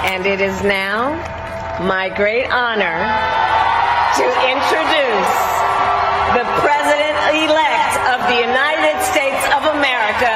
And it is now my great honor to introduce the President-elect of the United States of America,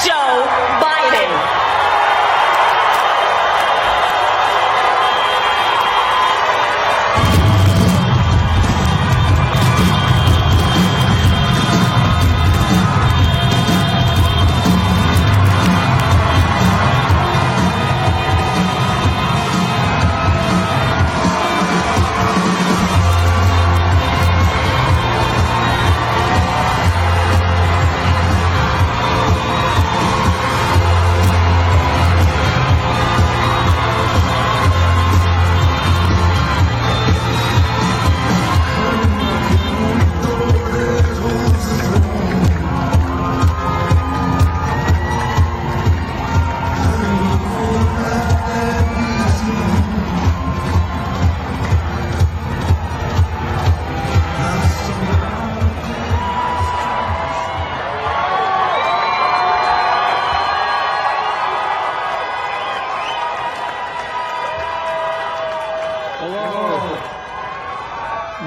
Joe Biden.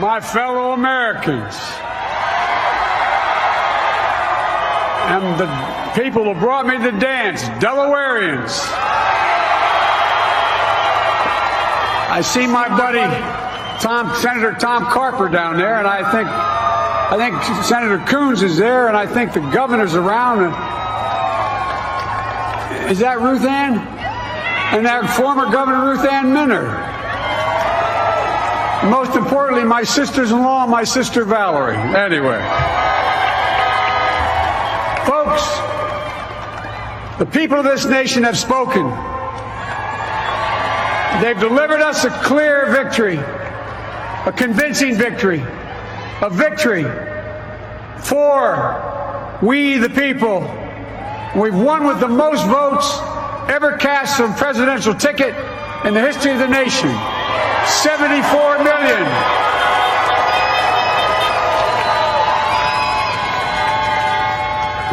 My fellow Americans and the people who brought me to dance, Delawareans. I see my buddy Senator Tom Carper down there, and I think Senator Coons is there, and I think the governor's around. Is that Ruth Ann? And that former Governor Ruth Ann Minner. Most importantly, my sisters-in-law and my sister Valerie. Anyway. Folks, the people of this nation have spoken. They've delivered us a clear victory, a convincing victory, a victory for we the people. We've won with the most votes ever cast on a presidential ticket in the history of the nation. 74 million.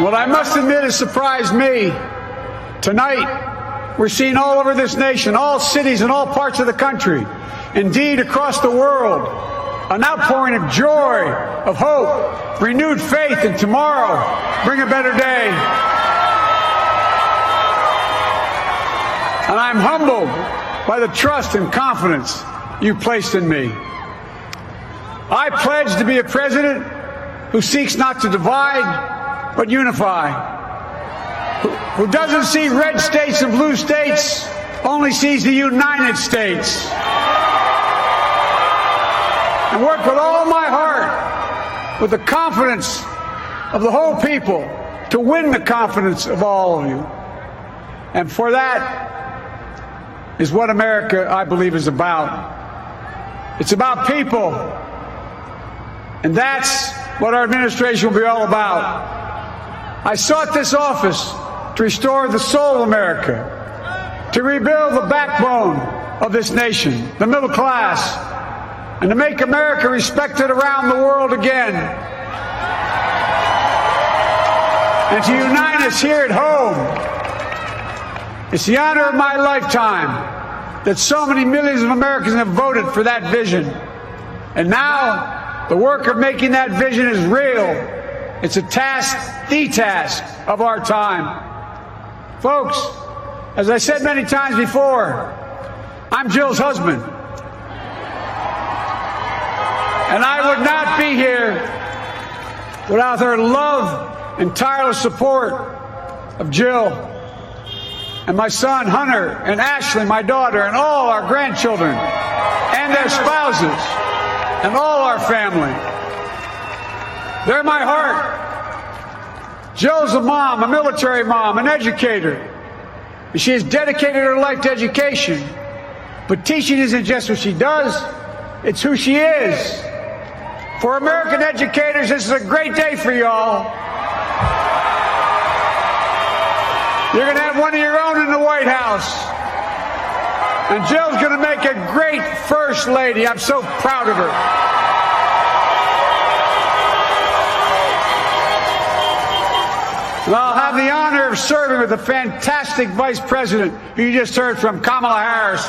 What I must admit has surprised me. Tonight, we're seeing all over this nation, all cities and all parts of the country, indeed across the world, an outpouring of joy, of hope, renewed faith in tomorrow, bring a better day. And I'm humbled by the trust and confidence you placed in me. I pledge to be a president who seeks not to divide, but unify. Who doesn't see red states and blue states, only sees the United States. And work with all my heart, with the confidence of the whole people, to win the confidence of all of you. And for that is what America, I believe, is about. It's about people. And that's what our administration will be all about. I sought this office to restore the soul of America, to rebuild the backbone of this nation, the middle class, and to make America respected around the world again. And to unite us here at home. It's the honor of my lifetime that so many millions of Americans have voted for that vision. And now, the work of making that vision is real. It's a task, the task of our time. Folks, as I said many times before, I'm Jill's husband. And I would not be here without her love and tireless support of Jill. And my son, Hunter, and Ashley, my daughter, and all our grandchildren, and their spouses, and all our family. They're my heart. Jill's a mom, a military mom, an educator. She has dedicated her life to education. But teaching isn't just what she does, it's who she is. For American educators, this is a great day for y'all. You're going to have one of your own in the White House. And Jill's going to make a great First Lady. I'm so proud of her. And I'll have the honor of serving with the fantastic Vice President who you just heard from, Kamala Harris,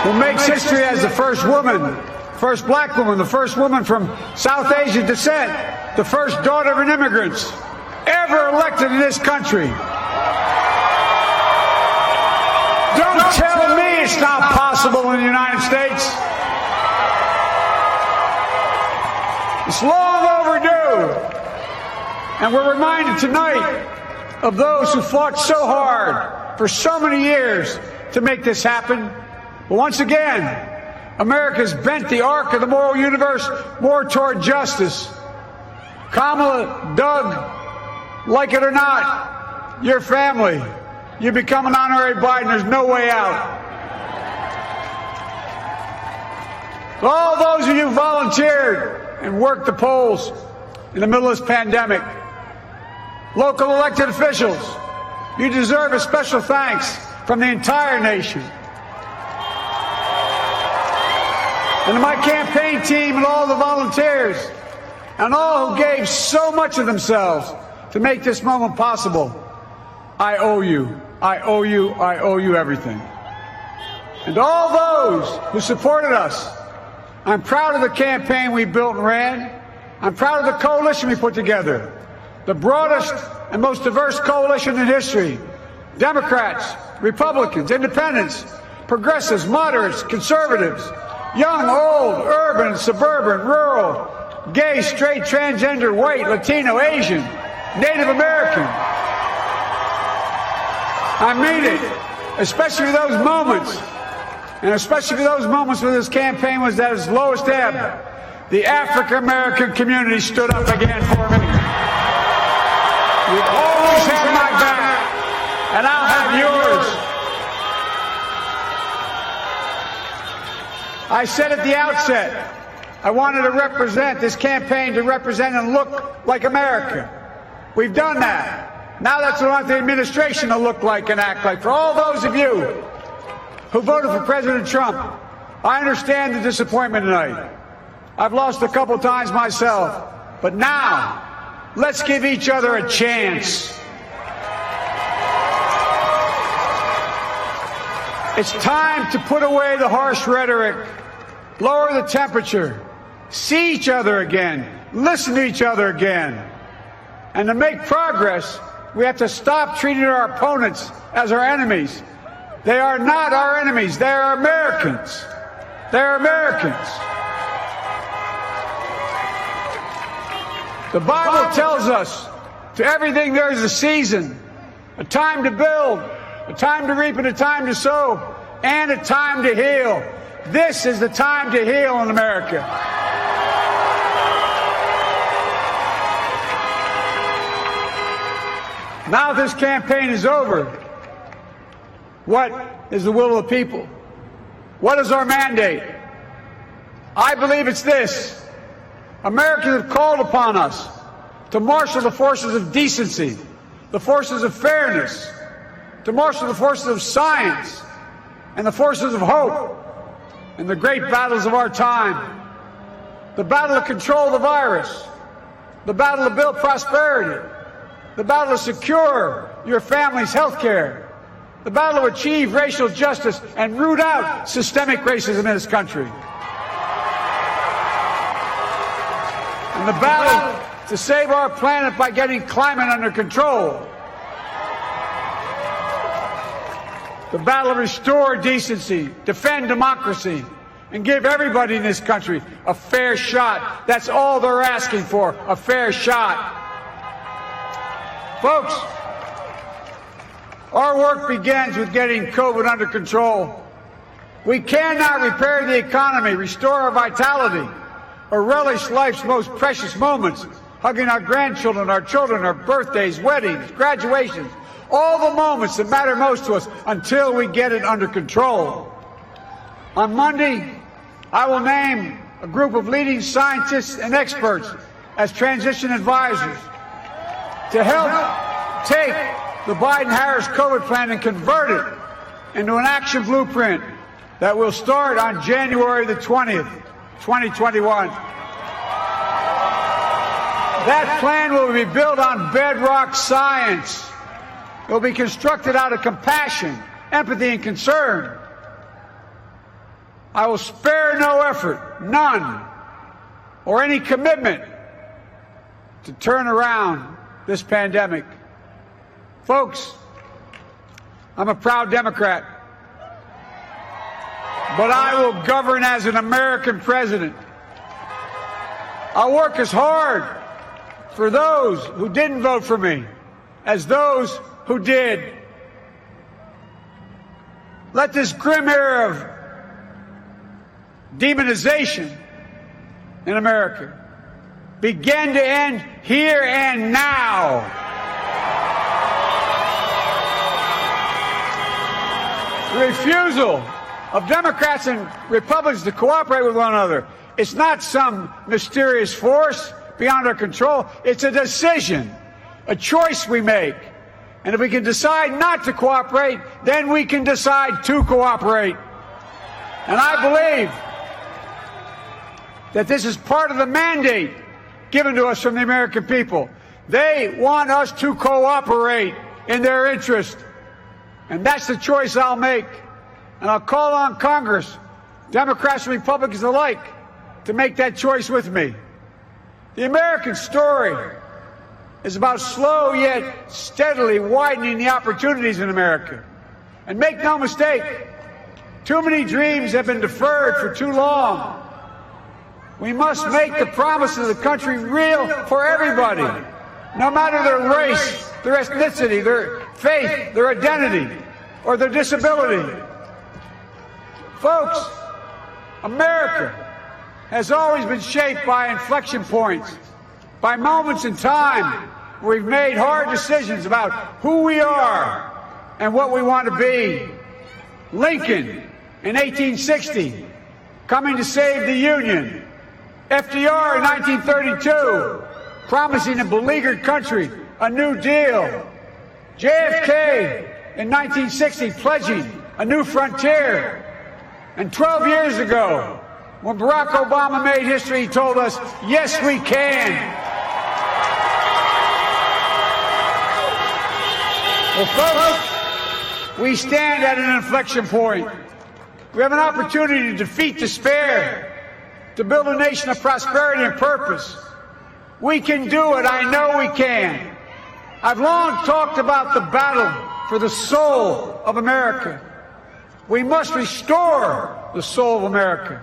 who makes history as the first woman, first black woman, the first woman from South Asian descent, the first daughter of an immigrant ever elected in this country. Don't tell me it's not possible in the United States. It's long overdue. And we're reminded tonight of those who fought so hard for so many years to make this happen. But once again, America's bent the arc of the moral universe more toward justice. Kamala, Doug, like it or not, your family, you become an honorary Biden, there's no way out. All those of you who volunteered and worked the polls in the middle of this pandemic, local elected officials, you deserve a special thanks from the entire nation. And to my campaign team and all the volunteers and all who gave so much of themselves to make this moment possible, I owe you. I owe you. I owe you everything. And to all those who supported us, I'm proud of the campaign we built and ran. I'm proud of the coalition we put together, the broadest and most diverse coalition in history. Democrats, Republicans, Independents, progressives, moderates, conservatives, young, old, urban, suburban, rural, gay, straight, transgender, white, Latino, Asian, Native American. I mean it, especially those moments, and especially those moments when this campaign was at its lowest ebb. The African American community stood up again for me. You always had my back, and I'll have yours. I said at the outset, I wanted to represent this campaign to represent and look like America. We've done that. Now that's what I want the administration to look like and act like. For all those of you who voted for President Trump, I understand the disappointment tonight. I've lost a couple times myself. But now, let's give each other a chance. It's time to put away the harsh rhetoric, lower the temperature, see each other again, listen to each other again. And to make progress, we have to stop treating our opponents as our enemies. They are not our enemies. They are Americans. They are Americans. The Bible tells us to everything there is a season, a time to build, a time to reap and a time to sow, and a time to heal. This is the time to heal in America. Now this campaign is over. What is the will of the people? What is our mandate? I believe it's this. Americans have called upon us to marshal the forces of decency, the forces of fairness, to marshal the forces of science and the forces of hope in the great battles of our time. The battle to control the virus, the battle to build prosperity, the battle to secure your family's health care, the battle to achieve racial justice and root out systemic racism in this country, and the battle to save our planet by getting climate under control, the battle to restore decency, defend democracy, and give everybody in this country a fair shot. That's all they're asking for, a fair shot. Folks, our work begins with getting COVID under control. We cannot repair the economy, restore our vitality, or relish life's most precious moments, hugging our grandchildren, our children, our birthdays, weddings, graduations, all the moments that matter most to us until we get it under control. On Monday, I will name a group of leading scientists and experts as transition advisors to help take the Biden-Harris COVID plan and convert it into an action blueprint that will start on January the 20th, 2021. That plan will be built on bedrock science. It will be constructed out of compassion, empathy, and concern. I will spare no effort, none, or any commitment to turn around this pandemic. Folks, I'm a proud Democrat, but I will govern as an American president. I'll work as hard for those who didn't vote for me as those who did. Let this grim era of demonization in America begin to end here and now. The refusal of Democrats and Republicans to cooperate with one another, it's not some mysterious force beyond our control. It's a decision, a choice we make. And if we can decide not to cooperate, then we can decide to cooperate. And I believe that this is part of the mandate given to us from the American people. They want us to cooperate in their interest. And that's the choice I'll make. And I'll call on Congress, Democrats and Republicans alike, to make that choice with me. The American story is about slow yet steadily widening the opportunities in America. And make no mistake, too many dreams have been deferred for too long. We must make the promises of the country real for everybody, no matter their race, their ethnicity, their faith, their identity, or their disability. Folks, America has always been shaped by inflection points, by moments in time where we've made hard decisions about who we are and what we want to be. Lincoln in 1860, coming to save the Union. FDR in 1932, promising a beleaguered country a new deal. JFK in 1960, pledging a new frontier. And 12 years ago, when Barack Obama made history, he told us, yes, we can. Well, folks, we stand at an inflection point. We have an opportunity to defeat despair, to build a nation of prosperity and purpose. We can do it. I know we can. I've long talked about the battle for the soul of America. We must restore the soul of America.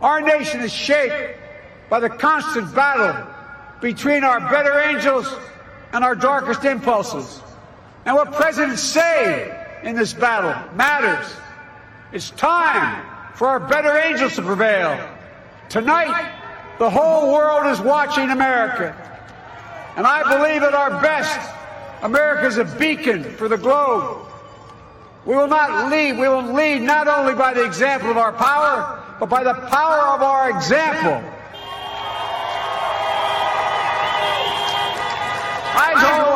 Our nation is shaped by the constant battle between our better angels and our darkest impulses. And what presidents say in this battle matters. It's time for our better angels to prevail. Tonight, the whole world is watching America. And I believe at our best, America is a beacon for the globe. We will lead not only by the example of our power, but by the power of our example.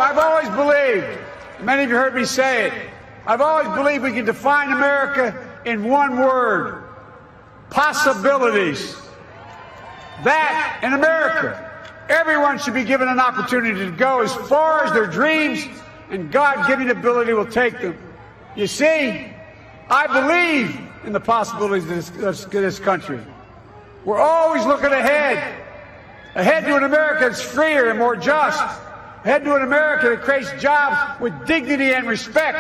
I've always believed, many of you heard me say it, I've always believed we can define America in one word: possibilities. That, in America, everyone should be given an opportunity to go as far as their dreams and God-given ability will take them. You see, I believe in the possibilities of this country. We're always looking ahead to an America that's freer and more just, ahead to an America that creates jobs with dignity and respect,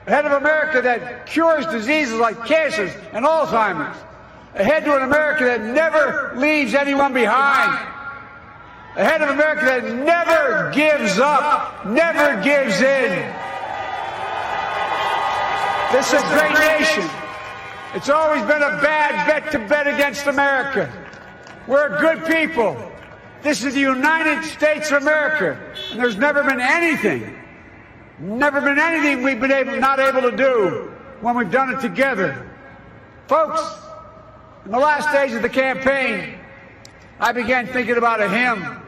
ahead of America that cures diseases like cancer and Alzheimer's, ahead to an America that never leaves anyone behind, ahead of America that never gives up, never gives in. This is a great nation. It's always been a bad bet to bet against America. We're good people. This is the United States of America, and there's never been anything we've been not able to do when we've done it together. Folks, in the last days of the campaign, I began thinking about a hymn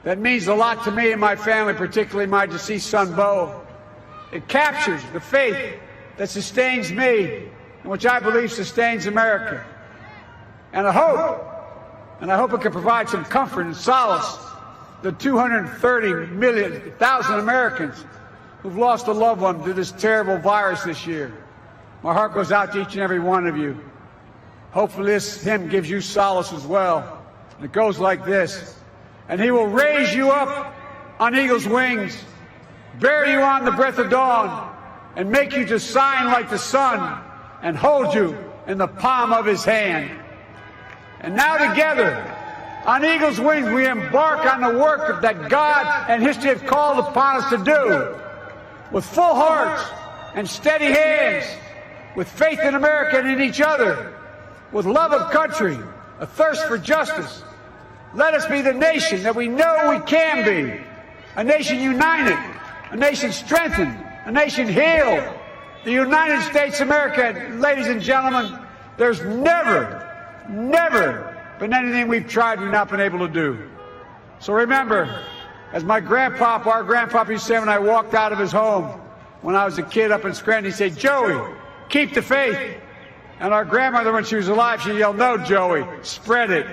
that means a lot to me and my family, particularly my deceased son, Bo. It captures the faith that sustains me and which I believe sustains America. And I hope it can provide some comfort and solace the 230,000 Americans who've lost a loved one to this terrible virus this year. My heart goes out to each and every one of you. Hopefully this hymn gives you solace as well. And it goes like this. And he will raise you up on eagle's wings, bear you on the breath of dawn, and make you to shine like the sun, and hold you in the palm of his hand. And now together, on eagle's wings, we embark on the work that God and history have called upon us to do, with full hearts and steady hands, with faith in America and in each other, with love of country, a thirst for justice. Let us be the nation that we know we can be, a nation united, a nation strengthened, a nation healed. The United States of America, ladies and gentlemen, there's never been anything we've tried we've not been able to do. So remember, as my grandpapa, our grandpapa used to say when I walked out of his home when I was a kid up in Scranton, he'd say, "Joey, keep the faith." And our grandmother, when she was alive, she yelled, "No, Joey, spread it.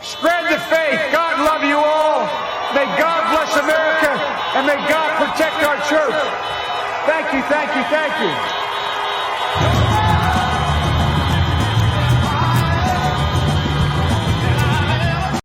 Spread the faith. God love you all. May God bless America, and may God protect our troops." Thank you, thank you, thank you.